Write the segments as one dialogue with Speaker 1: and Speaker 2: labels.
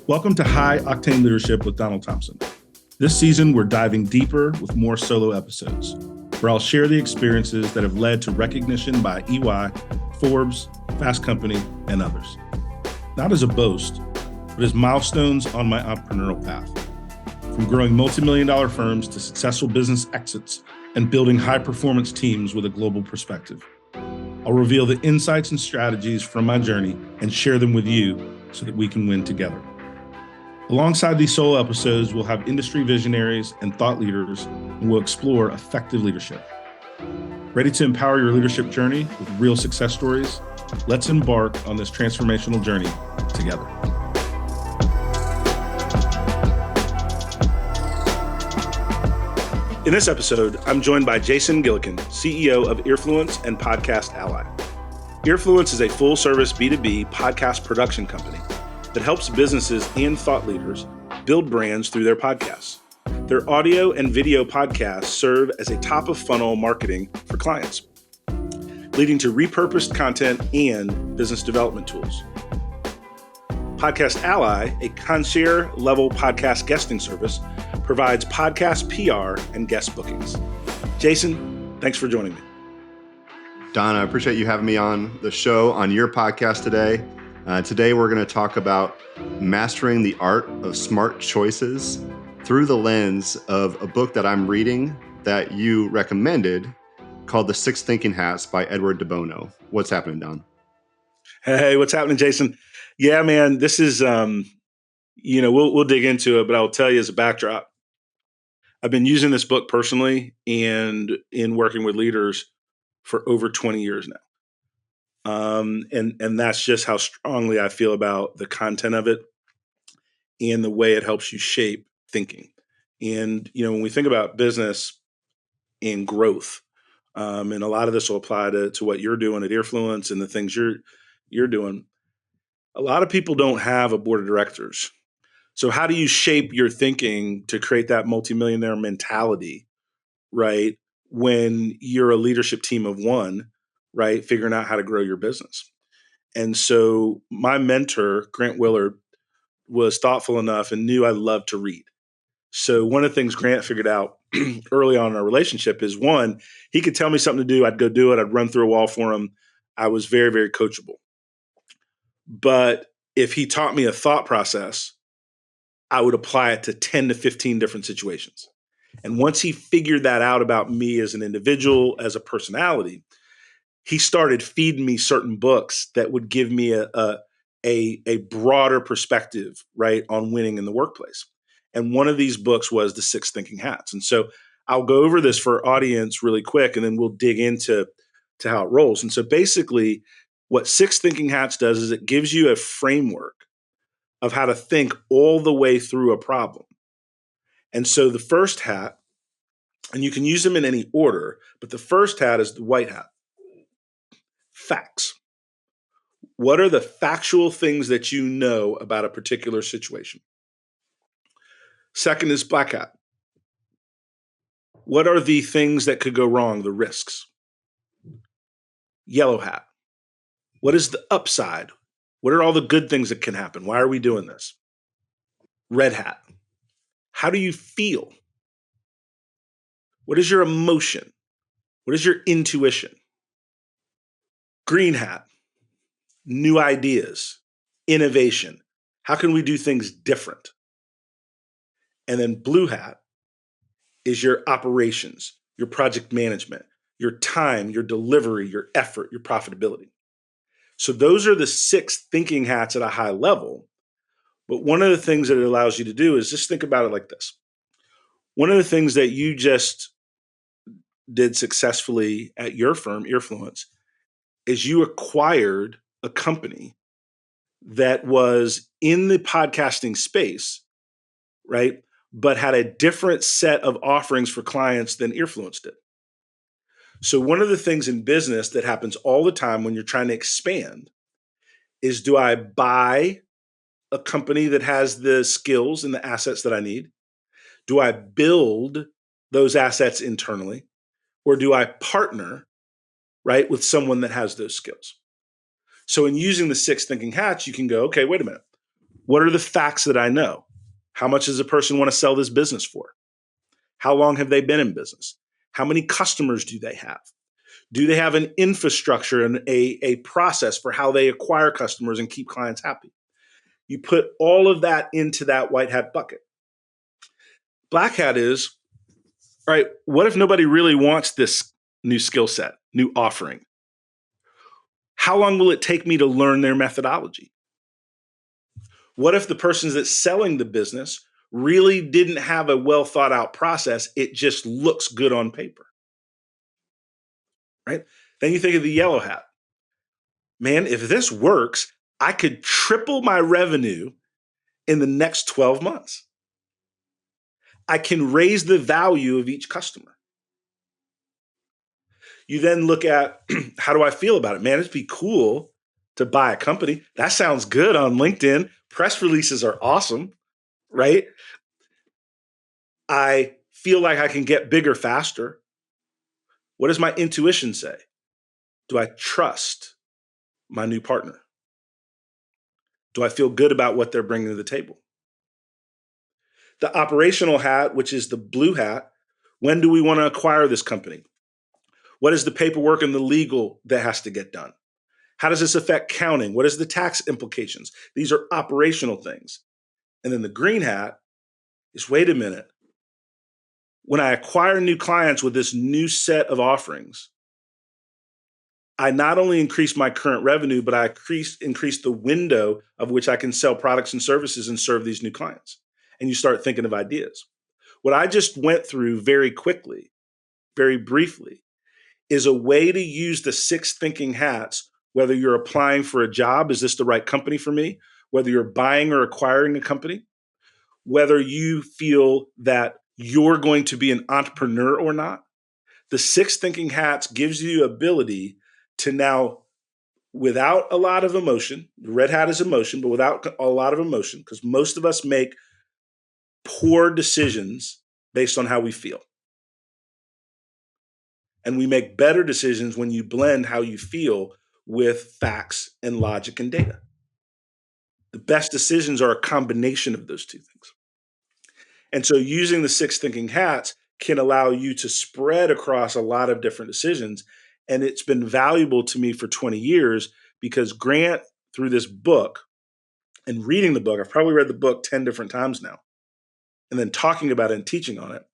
Speaker 1: Welcome to High Octane Leadership with Donald Thompson. This season, we're diving deeper with more solo episodes, where I'll share the experiences that have led to recognition by EY, Forbes, Fast Company, and others. Not as a boast, but as milestones on my entrepreneurial path. From growing multi-million-dollar firms to successful business exits and building high-performance teams with a global perspective. I'll reveal the insights and strategies from my journey and share them with you so that we can win together. Alongside these solo episodes, we'll have industry visionaries and thought leaders, and we'll explore effective leadership. Ready to empower your leadership journey with real success stories? Let's embark on this transformational journey together. In this episode, I'm joined by Jason Gillikin, CEO of Earfluence and Podcast Ally. Earfluence is a full-service B2B podcast production company that helps businesses and thought leaders build brands through their podcasts. Their audio and video podcasts serve as a top-of-funnel marketing for clients, leading to repurposed content and business development tools. Podcast Ally, a concierge-level podcast guesting service, provides podcast PR and guest bookings. Jason, thanks for joining me.
Speaker 2: Don, I appreciate you having me on the show on your podcast today. Today, we're going to talk about mastering the art of smart choices through the lens of a book that I'm reading that you recommended called The Six Thinking Hats by Edward de Bono. What's happening, Don?
Speaker 1: Hey, what's happening, Jason? Yeah, man, this is, we'll dig into it, but I'll tell you as a backdrop, I've been using this book personally and in working with leaders for over 20 years now. And that's just how strongly I feel about the content of it and the way it helps you shape thinking. And, when we think about business and growth, and a lot of this will apply to what you're doing at Earfluence and the things you're doing, a lot of people don't have a board of directors. So how do you shape your thinking to create that multimillionaire mentality, right? When you're a leadership team of one, right? Figuring out how to grow your business. And so my mentor, Grant Willard, was thoughtful enough and knew I loved to read. So one of the things Grant figured out early on in our relationship is, one, he could tell me something to do. I'd go do it. I'd run through a wall for him. I was very, very coachable. But if he taught me a thought process, I would apply it to 10 to 15 different situations. And once he figured that out about me as an individual, as a personality, he started feeding me certain books that would give me a broader perspective, right, on winning in the workplace. And one of these books was The Six Thinking Hats. And so I'll go over this for our audience really quick, and then we'll dig into how it rolls. And so basically, what Six Thinking Hats does is it gives you a framework of how to think all the way through a problem. And so the first hat, and you can use them in any order, but the first hat is the white hat. Facts. What are the factual things that you know about a particular situation? Second is black hat. What are the things that could go wrong, the risks? Yellow hat. What is the upside? What are all the good things that can happen? Why are we doing this? Red hat. How do you feel? What is your emotion? What is your intuition? Green hat. New ideas, innovation. How can we do things different? And then blue hat is your operations, your project management, your time, your delivery, your effort, your profitability. So those are the six thinking hats at a high level. But one of the things that it allows you to do is just think about it like this. One of the things that you just did successfully at your firm, Earfluence, is you acquired a company that was in the podcasting space, right? But had a different set of offerings for clients than Earfluence did. So one of the things in business that happens all the time when you're trying to expand is, do I buy a company that has the skills and the assets that I need? Do I build those assets internally? Or do I partner, right, with someone that has those skills? So in using the six thinking hats, you can go, okay, wait a minute. What are the facts that I know? How much does a person want to sell this business for? How long have they been in business? How many customers do they have? Do they have an infrastructure and a process for how they acquire customers and keep clients happy? You put all of that into that white hat bucket. Black hat is, all right, what if nobody really wants this new skill set, new offering? How long will it take me to learn their methodology? What if the person that's selling the business really didn't have a well thought out process? It just looks good on paper, right? Then you think of the yellow hat. Man, if this works, I could triple my revenue in the next 12 months. I can raise the value of each customer. You then look at how do I feel about it? Man, it'd be cool to buy a company. That sounds good on LinkedIn. Press releases are awesome, right? I feel like I can get bigger faster. What does my intuition say? Do I trust my new partner? Do I feel good about what they're bringing to the table? The operational hat, which is the blue hat, when do we want to acquire this company? What is the paperwork and the legal that has to get done? How does this affect counting? What is the tax implications? These are operational things. And then the green hat is, wait a minute. When I acquire new clients with this new set of offerings, I not only increase my current revenue, but I increase the window of which I can sell products and services and serve these new clients. And you start thinking of ideas. What I just went through very quickly, very briefly, is a way to use the 6 thinking hats, whether you're applying for a job, is this the right company for me? Whether you're buying or acquiring a company, whether you feel that you're going to be an entrepreneur or not. The 6 thinking hats gives you the ability to now, without a lot of emotion, the red hat is emotion, but without a lot of emotion, because most of us make poor decisions based on how we feel. And we make better decisions when you blend how you feel with facts and logic and data. The best decisions are a combination of those two things. And so using the 6 thinking hats can allow you to spread across a lot of different decisions. And it's been valuable to me for 20 years because Grant, through this book and reading the book, I've probably read the book 10 different times now, and then talking about it and teaching on it,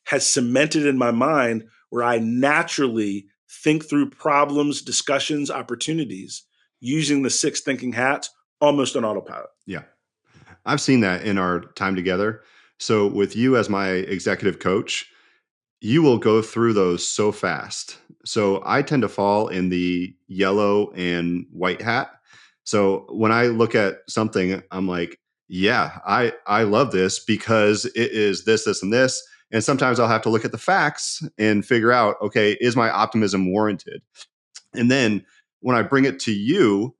Speaker 1: has cemented in my mind where I naturally think through problems, discussions, opportunities using the 6 thinking hats almost on autopilot.
Speaker 2: Yeah. I've seen that in our time together. So with you as my executive coach, you will go through those so fast. So I tend to fall in the yellow and white hat. So when I look at something, I'm like, yeah, I love this because it is this, this, and this. And sometimes I'll have to look at the facts and figure out, okay, is my optimism warranted? And then when I bring it to you,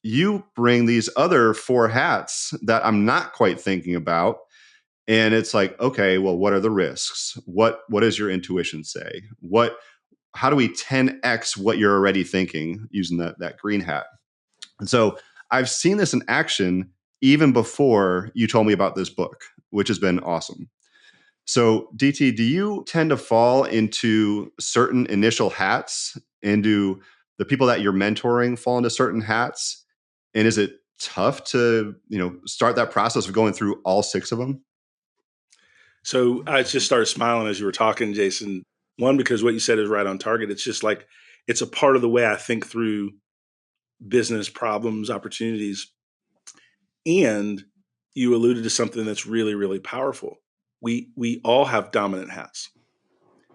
Speaker 2: you bring these other 4 hats that I'm not quite thinking about. And it's like, okay, well, what are the risks? What does your intuition say? How do we 10x what you're already thinking using that green hat? And so I've seen this in action even before you told me about this book, which has been awesome. So DT, do you tend to fall into certain initial hats, and do the people that you're mentoring fall into certain hats? And is it tough to, start that process of going through all 6 of them?
Speaker 1: So I just started smiling as you were talking, Jason. One, because what you said is right on target. It's just like, it's a part of the way I think through business problems, opportunities. And you alluded to something that's really, really powerful. We all have dominant hats.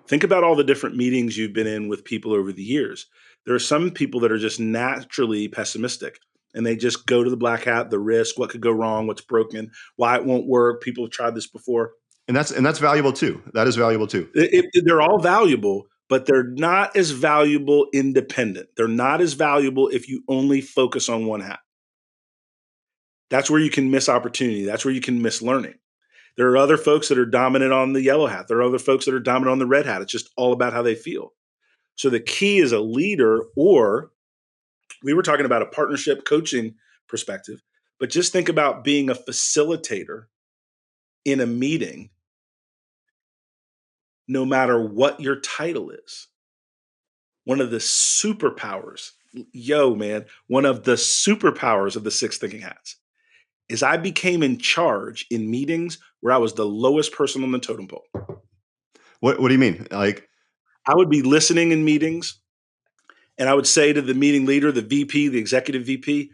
Speaker 1: Think about all the different meetings you've been in with people over the years. There are some people that are just naturally pessimistic and they just go to the black hat, the risk, what could go wrong, what's broken, why it won't work. People have tried this before.
Speaker 2: And that's valuable too. That is valuable too.
Speaker 1: They're all valuable, but they're not as valuable independent. They're not as valuable if you only focus on one hat. That's where you can miss opportunity. That's where you can miss learning. There are other folks that are dominant on the yellow hat. There are other folks that are dominant on the red hat. It's just all about how they feel. So the key is a leader, or we were talking about a partnership coaching perspective, But just think about being a facilitator in a meeting, no matter what your title is. One of the superpowers, one of the superpowers of the 6 thinking hats is I became in charge in meetings where I was the lowest person on the totem pole.
Speaker 2: What do you mean? Like,
Speaker 1: I would be listening in meetings and I would say to the meeting leader, the VP, the executive VP,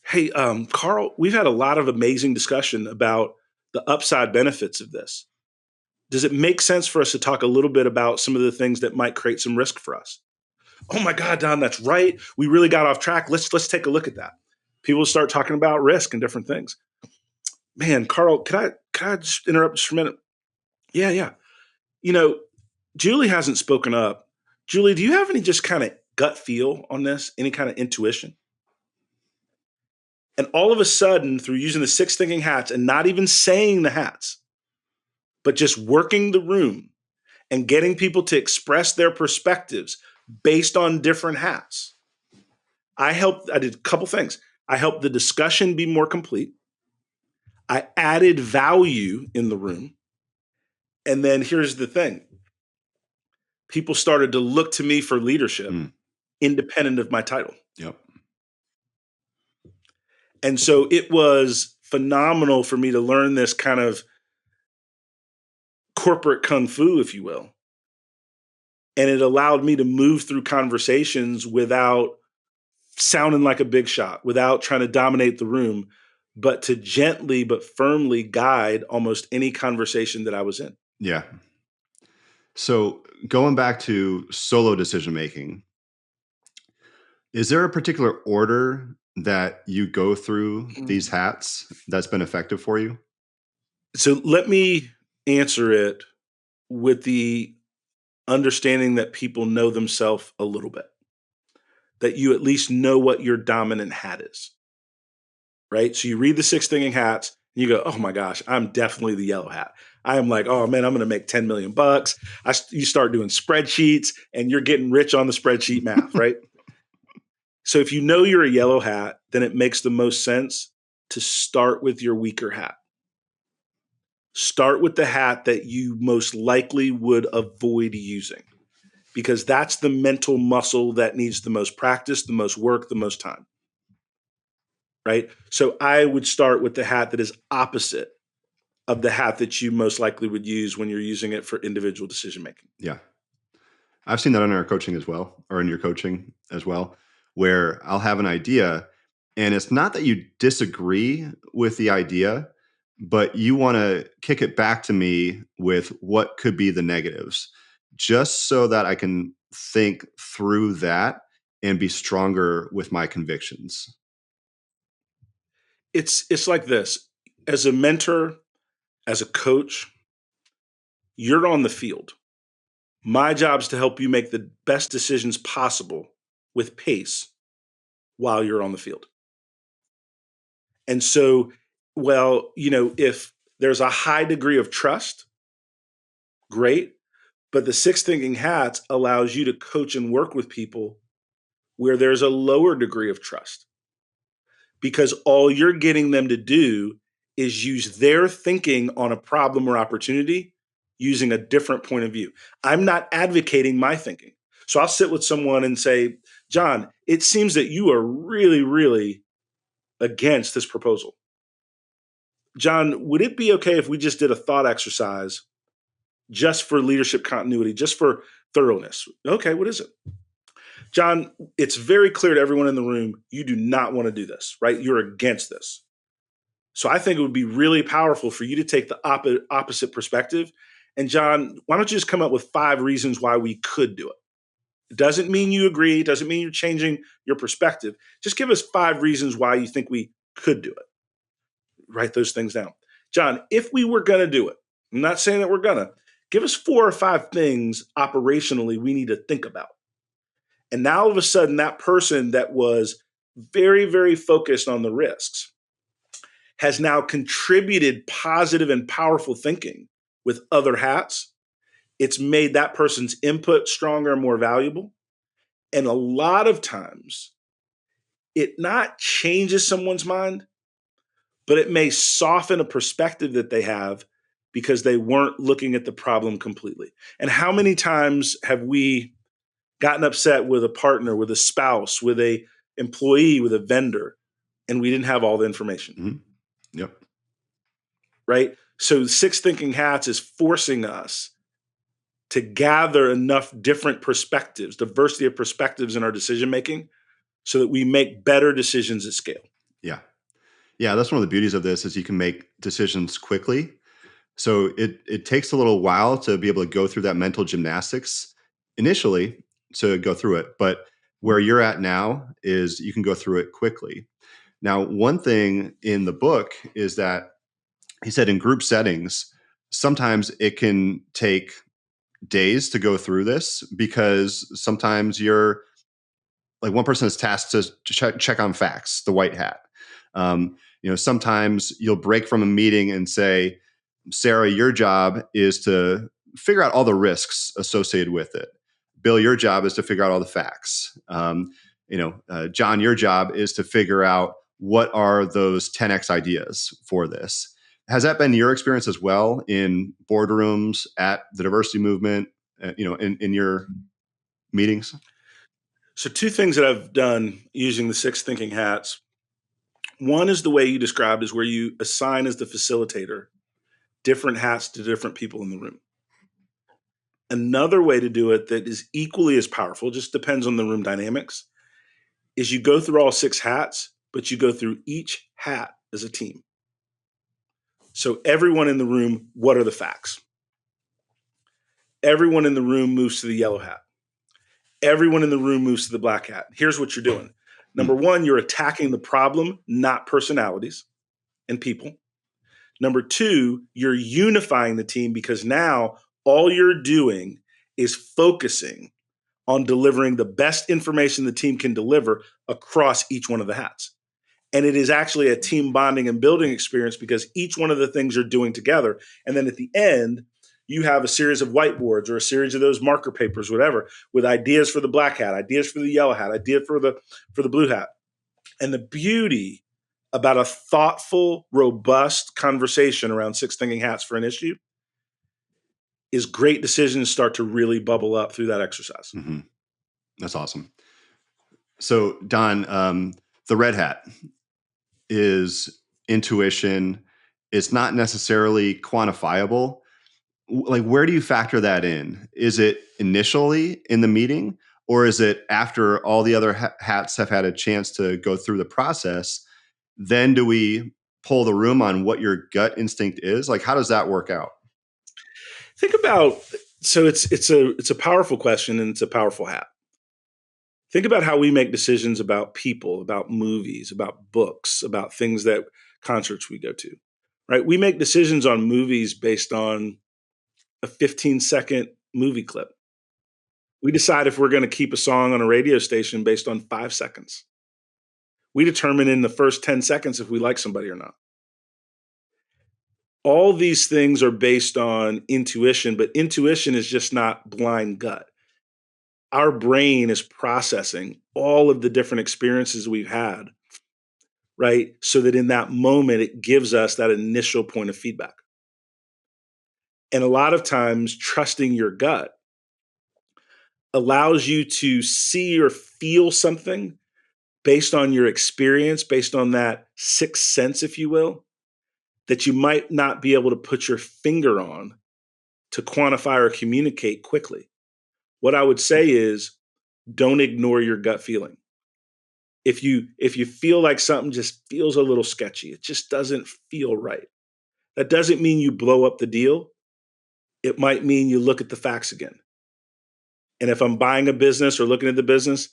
Speaker 1: hey, Carl, we've had a lot of amazing discussion about the upside benefits of this. Does it make sense for us to talk a little bit about some of the things that might create some risk for us? Oh my God, Don, that's right. We really got off track. Let's take a look at that. People start talking about risk and different things. Man, Carl, can I just interrupt just for a minute? Yeah. Julie hasn't spoken up. Julie, do you have any just kind of gut feel on this? Any kind of intuition? And all of a sudden, through using the 6 thinking hats and not even saying the hats, but just working the room and getting people to express their perspectives based on different hats, I did a couple things. I helped the discussion be more complete. I added value in the room. And then here's the thing. People started to look to me for leadership independent of my title.
Speaker 2: Yep.
Speaker 1: And so it was phenomenal for me to learn this kind of corporate kung fu, if you will. And it allowed me to move through conversations without sounding like a big shot, without trying to dominate the room, but to gently but firmly guide almost any conversation that I was in.
Speaker 2: Yeah. So going back to solo decision making, is there a particular order that you go through these hats that's been effective for you?
Speaker 1: So let me answer it with the understanding that people know themselves a little bit, that you at least know what your dominant hat is, right? So you read the 6 thinking hats and you go, oh my gosh, I'm definitely the yellow hat. I am like, oh man, I'm going to make 10 million bucks. You start doing spreadsheets and you're getting rich on the spreadsheet math, right? So if you know you're a yellow hat, then it makes the most sense to start with your weaker hat. Start with the hat that you most likely would avoid using, because that's the mental muscle that needs the most practice, the most work, the most time, right? So I would start with the hat that is opposite of the hat that you most likely would use when you're using it for individual decision making.
Speaker 2: Yeah. I've seen that in our coaching as well, or in your coaching as well, where I'll have an idea and it's not that you disagree with the idea, but you want to kick it back to me with what could be the negatives, just so that I can think through that and be stronger with my convictions.
Speaker 1: It's like this. As a mentor, as a coach, you're on the field. My job is to help you make the best decisions possible with pace while you're on the field. And so, if there's a high degree of trust, great. But the 6 thinking hats allows you to coach and work with people where there's a lower degree of trust, because all you're getting them to do is use their thinking on a problem or opportunity using a different point of view. I'm not advocating my thinking. So I'll sit with someone and say, John, it seems that you are really, really against this proposal. John, would it be okay if we just did a thought exercise just for leadership continuity, just for thoroughness? Okay, what is it? John, it's very clear to everyone in the room, you do not want to do this, right? You're against this. So I think it would be really powerful for you to take the opposite perspective. And John, why don't you just come up with 5 reasons why we could do it? It doesn't mean you agree. It doesn't mean you're changing your perspective. Just give us 5 reasons why you think we could do it. Write those things down. John, if we were going to do it, I'm not saying that we're going to, give us 4 or 5 things operationally we need to think about. And now all of a sudden, that person that was very, very focused on the risks has now contributed positive and powerful thinking with other hats. It's made that person's input stronger and more valuable. And a lot of times, it not changes someone's mind, but it may soften a perspective that they have because they weren't looking at the problem completely. And how many times have we gotten upset with a partner, with a spouse, with a employee, with a vendor, and we didn't have all the information?
Speaker 2: Mm-hmm. Yep.
Speaker 1: Right? So Six Thinking Hats is forcing us to gather enough different perspectives, diversity of perspectives in our decision making, so that we make better decisions at scale.
Speaker 2: Yeah. Yeah, that's one of the beauties of this is you can make decisions quickly. So it takes a little while to be able to go through that mental gymnastics initially to go through it. But where you're at now is you can go through it quickly. Now, one thing in the book is that he said in group settings, sometimes it can take days to go through this because sometimes you're like one person is tasked to check on facts, the white hat. Sometimes you'll break from a meeting and say, Sarah, your job is to figure out all the risks associated with it. Bill, your job is to figure out all the facts. John, your job is to figure out what are those 10x ideas for this. Has that been your experience as well in boardrooms, at the diversity movement, in your meetings?
Speaker 1: So two things that I've done using the Six Thinking Hats. One is the way you described, is where you assign as the facilitator different hats to different people in the room. Another way to do it that is equally as powerful, just depends on the room dynamics, is you go through all six hats, but you go through each hat as a team. So everyone in the room, what are the facts? Everyone in the room moves to the yellow hat. Everyone in the room moves to the black hat. Here's what you're doing. Number one, you're attacking the problem, not personalities and people. Number two, you're unifying the team because now all you're doing is focusing on delivering the best information the team can deliver across each one of the hats. And it is actually a team bonding and building experience because each one of the things you're doing together. And then at the end, you have a series of whiteboards or a series of those marker papers, whatever, with ideas for the black hat, ideas for the yellow hat, idea for the blue hat. And the beauty about a thoughtful, robust conversation around Six Thinking Hats for an issue is great decisions start to really bubble up through that exercise.
Speaker 2: Mm-hmm. That's awesome. So, Don, the red hat is intuition. It's not necessarily quantifiable. Like, where do you factor that in? Is it initially in the meeting, or is it after all the other hats have had a chance to go through the process? Then do we pull the room on what your gut instinct is? Like, how does that work out?
Speaker 1: Think about, so it's a powerful question and it's a powerful hat. Think about how we make decisions about people, about movies, about books, about things that concerts we go to, right? We make decisions on movies based on a 15-second movie clip. We decide if we're going to keep a song on a radio station based on 5 seconds. We determine in the first 10 seconds if we like somebody or not. All these things are based on intuition, but intuition is just not blind gut. Our brain is processing all of the different experiences we've had, right? So that in that moment, it gives us that initial point of feedback. And a lot of times, trusting your gut allows you to see or feel something based on your experience, based on that sixth sense, if you will, that you might not be able to put your finger on to quantify or communicate quickly. What I would say is, don't ignore your gut feeling. If you feel like something just feels a little sketchy, it just doesn't feel right. That doesn't mean you blow up the deal. It might mean you look at the facts again. And if I'm buying a business or looking at the business,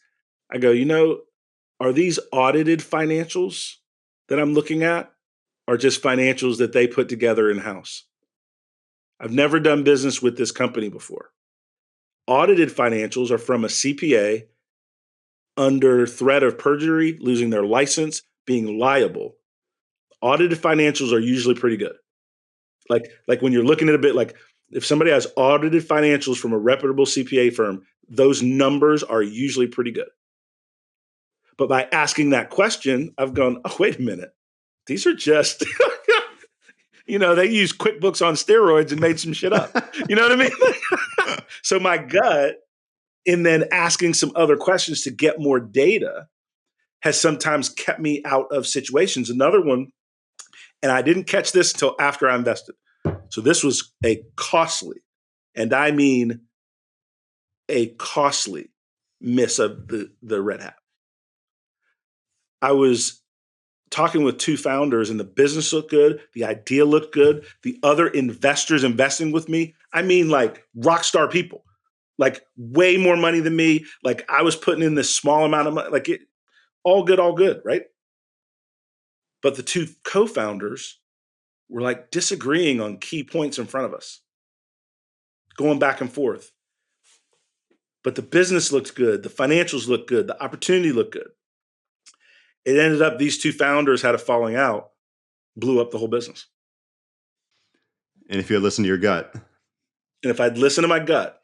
Speaker 1: I go, are these audited financials that I'm looking at, or just financials that they put together in-house? I've never done business with this company before. Audited financials are from a CPA under threat of perjury, losing their license, being liable. Audited financials are usually pretty good. Like when you're looking at a bit, like if somebody has audited financials from a reputable CPA firm, those numbers are usually pretty good. But by asking that question, I've gone, oh, wait a minute. these are just, they use QuickBooks on steroids and made some shit up. You know what I mean? So my gut, and then asking some other questions to get more data, has sometimes kept me out of situations. Another one, and I didn't catch this until after I invested. So this was a costly, and I mean a costly miss of the red hat. I was talking with two founders and the business looked good. The idea looked good. The other investors investing with me, I mean like rock star people, like way more money than me. Like I was putting in this small amount of money, like it, all good, right? But the two co-founders were like disagreeing on key points in front of us, going back and forth. But the business looked good. The financials looked good. The opportunity looked good. It ended up these two founders had a falling out, blew up the whole business.
Speaker 2: And if you had listened to your gut.
Speaker 1: And if I'd listened to my gut,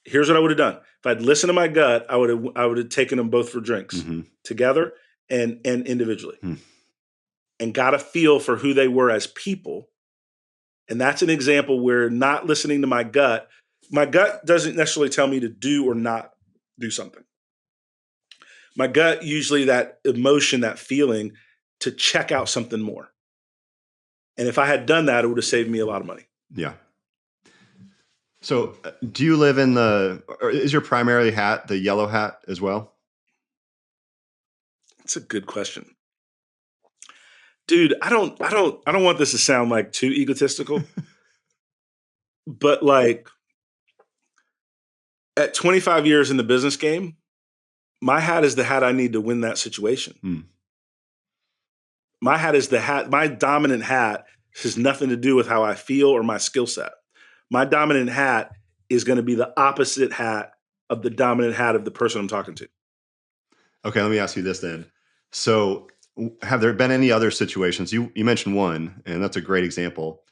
Speaker 1: here's what I would have done. If I'd listened to my gut, I would have taken them both for drinks together and individually and got a feel for who they were as people. And that's an example where not listening to my gut doesn't necessarily tell me to do or not do something. My gut, usually that emotion, that feeling to check out something more. And if I had done that, it would have saved me a lot of money.
Speaker 2: Yeah. So do you live in or is your primary hat the yellow hat as well?
Speaker 1: That's a good question. Dude, I don't want this to sound like too egotistical, but like at 25 years in the business game, my hat is the hat I need to win that situation. My hat is the hat, my dominant hat has nothing to do with how I feel or my skill set. My dominant hat is going to be the opposite hat of the dominant hat of the person I'm talking to.
Speaker 2: Okay, let me ask you this then. So have there been any other situations? You mentioned one, and that's a great example.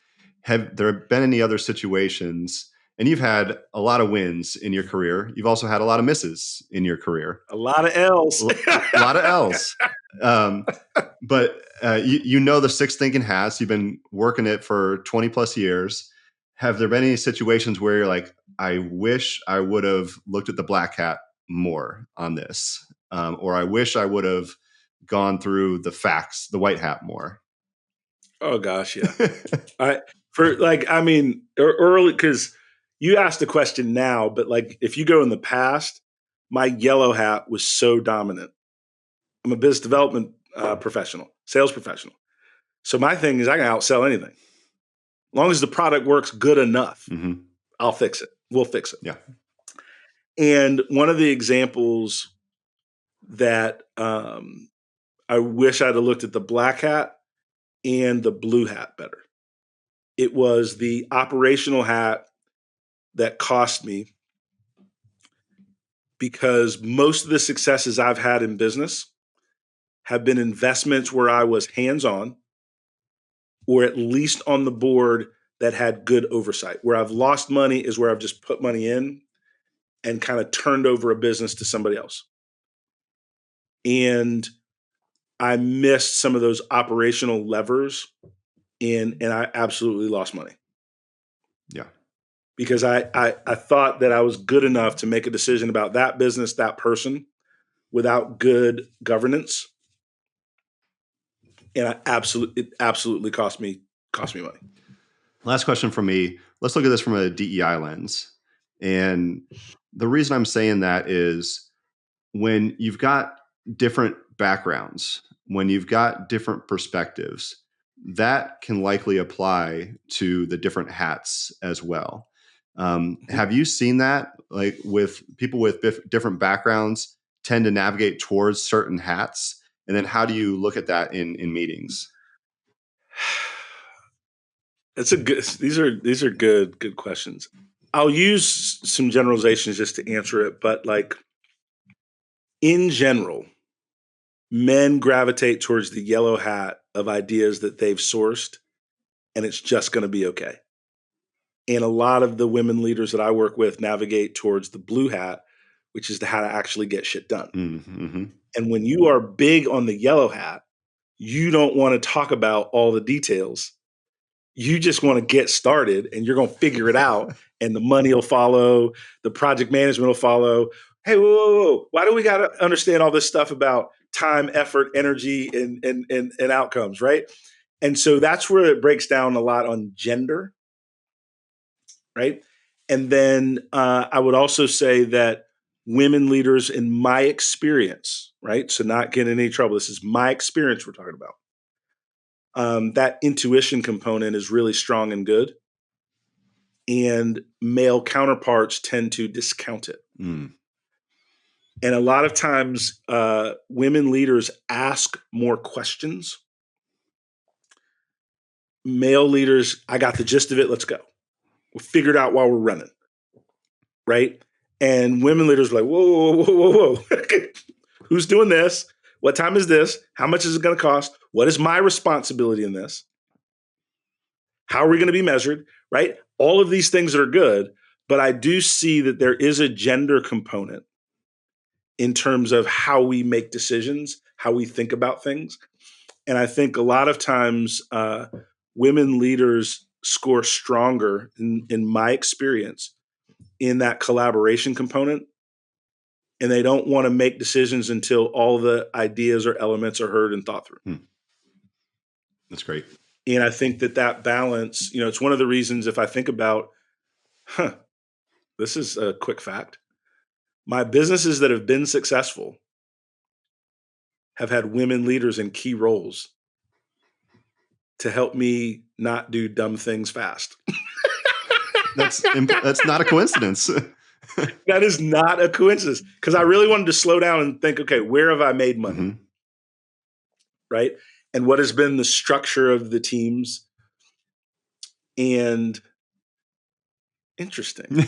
Speaker 2: Have there been any other situations, and you've had a lot of wins in your career. You've also had a lot of misses in your career.
Speaker 1: A lot of L's.
Speaker 2: A lot of L's. But you know the six thinking hats. You've been working it for 20 plus years. Have there been any situations where you're like, I wish I would have looked at the black hat more on this, or I wish I would have gone through the facts, the white hat more?
Speaker 1: Oh gosh, yeah. Early, because you asked the question now, but like if you go in the past, my yellow hat was so dominant. I'm a business development professional, sales professional. So my thing is I can outsell anything. As long as the product works good enough, I'll fix it. We'll fix it.
Speaker 2: Yeah.
Speaker 1: And one of the examples that I wish I'd have looked at the black hat and the blue hat better. It was the operational hat that cost me, because most of the successes I've had in business have been investments where I was hands-on or at least on the board that had good oversight. Where I've lost money is where I've just put money in and kind of turned over a business to somebody else. And I missed some of those operational levers and I absolutely lost money.
Speaker 2: Yeah.
Speaker 1: Because I thought that I was good enough to make a decision about that business, that person, without good governance. And it absolutely cost me money.
Speaker 2: Last question from me. Let's look at this from a DEI lens. And the reason I'm saying that is when you've got different backgrounds, when you've got different perspectives, that can likely apply to the different hats as well. Have you seen that, like with people with different backgrounds tend to navigate towards certain hats? And then how do you look at that in meetings?
Speaker 1: These are good questions. I'll use some generalizations just to answer it, but like in general, men gravitate towards the yellow hat of ideas that they've sourced, and it's just going to be okay. And a lot of the women leaders that I work with navigate towards the blue hat, which is the how to actually get shit done.
Speaker 2: Mm-hmm.
Speaker 1: And when you are big on the yellow hat, you don't want to talk about all the details. You just want to get started and you're going to figure it out and the money will follow, the project management will follow. Hey, whoa. Why do we got to understand all this stuff about time, effort, energy, and outcomes, right? And so that's where it breaks down a lot on gender, right? And then I would also say that women leaders, in my experience, right? So not getting in any trouble. This is my experience we're talking about. That intuition component is really strong and good. And male counterparts tend to discount it. Mm. And a lot of times, women leaders ask more questions. Male leaders, I got the gist of it, let's go. We'll figure it out while we're running, right? And women leaders are like, whoa. Who's doing this? What time is this? How much is it going to cost? What is my responsibility in this? How are we going to be measured, right? All of these things are good, but I do see that there is a gender component in terms of how we make decisions, how we think about things. And I think a lot of times women leaders score stronger, in my experience, in that collaboration component. And they don't want to make decisions until all the ideas or elements are heard and thought through.
Speaker 2: That's great.
Speaker 1: And I think that balance, it's one of the reasons if I think about, this is a quick fact. My businesses that have been successful have had women leaders in key roles to help me not do dumb things fast.
Speaker 2: That's not a coincidence.
Speaker 1: That is not a coincidence, because I really wanted to slow down and think, okay, where have I made money? Mm-hmm. Right? And what has been the structure of the teams? And interesting.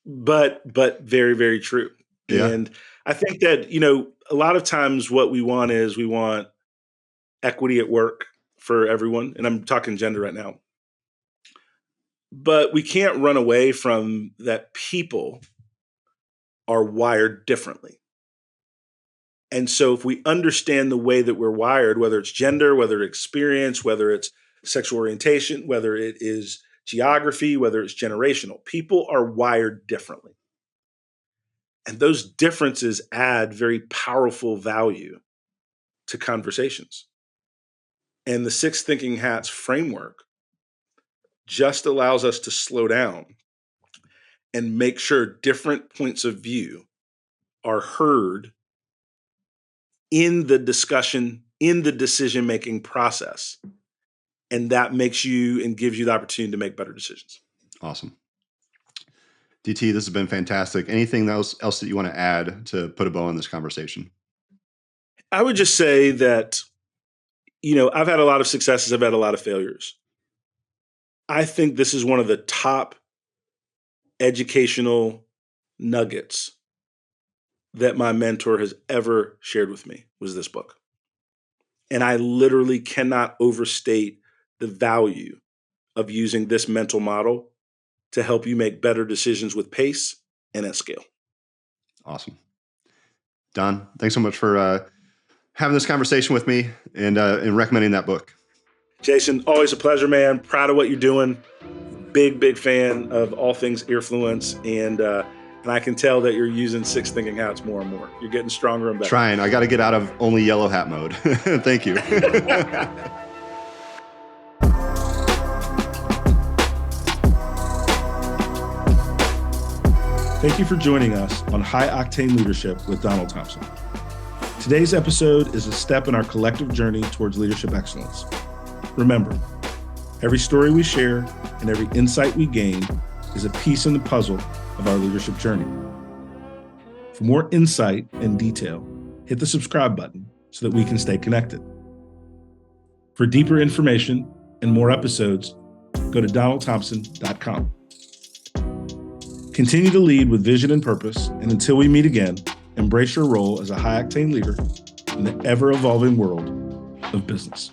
Speaker 1: but very, very true. Yeah. And I think that, a lot of times what we want equity at work for everyone. And I'm talking gender right now. But we can't run away from that people are wired differently. And so if we understand the way that we're wired, whether it's gender, whether it's experience, whether it's sexual orientation, whether it is geography, whether it's generational, people are wired differently. And those differences add very powerful value to conversations. And the 6 Thinking Hats framework just allows us to slow down and make sure different points of view are heard in the discussion, in the decision-making process. And that makes you and gives you the opportunity to make better decisions.
Speaker 2: Awesome. DT, this has been fantastic. Anything else that you want to add to put a bow on this conversation?
Speaker 1: I would just say that, I've had a lot of successes. I've had a lot of failures. I think this is one of the top educational nuggets that my mentor has ever shared with me was this book. And I literally cannot overstate the value of using this mental model to help you make better decisions with pace and at scale.
Speaker 2: Awesome. Don, thanks so much for having this conversation with me and recommending that book.
Speaker 1: Jason, always a pleasure, man. Proud of what you're doing. Big fan of all things Earfluence. And I can tell that you're using 6 Thinking Hats more and more. You're getting stronger and better.
Speaker 2: Trying. I got to get out of only yellow hat mode. Thank you.
Speaker 1: Thank you for joining us on High Octane Leadership with Donald Thompson. Today's episode is a step in our collective journey towards leadership excellence. Remember, every story we share and every insight we gain is a piece in the puzzle of our leadership journey. For more insight and detail, hit the subscribe button so that we can stay connected. For deeper information and more episodes, go to donaldthompson.com. Continue to lead with vision and purpose, and until we meet again, embrace your role as a high-octane leader in the ever-evolving world of business.